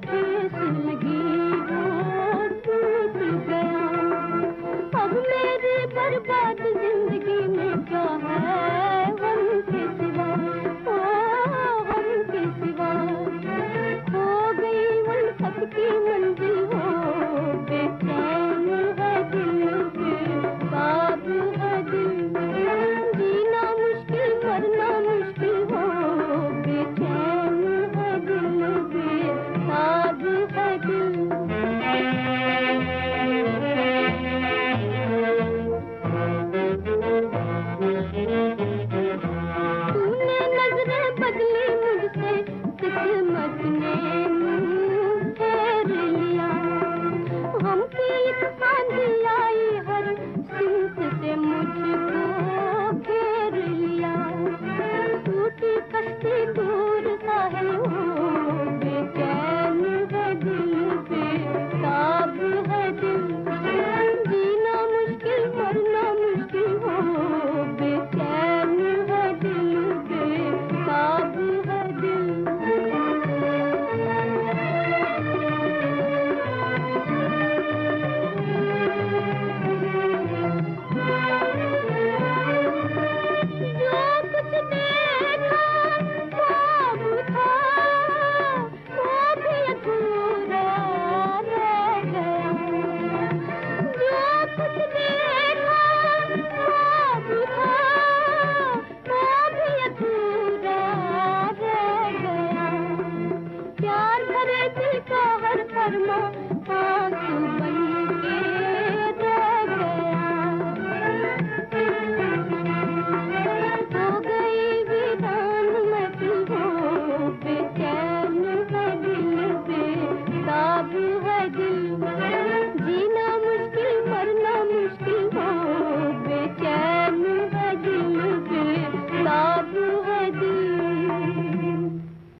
ठेस लगी वो टूट गया। अब मेरी बर्बाद जिंदगी में क्या है गम के सिवा, ओ गम के सिवा। हो गई उल्फत की मंजिल वो बेचैन है दिल, बेताब है दिल। जीना मुश्किल मरना मुश्किल हो, बेचैन है दिल, बेताब है दिल। तूने नजरें बदली मुझसे, किस्मत ने मुंह फेर लिया। गम की एक आंधी आई हर सिमत से मुझको घेर लिया। टूटी कश्ती दूर साहिल हो, बेचैन है दिल, बेताब है दिल। जीना मुश्किल मरना मुश्किल हो, बेचैन है दिल, बेताब है दिल। जो कुछ देखा ख्वाब था, वो भी अधूरा रह गया। जो कुछ देखा ख्वाब था, वो भी अधूरा रह गया। प्यार भरे दिल का हर फरमा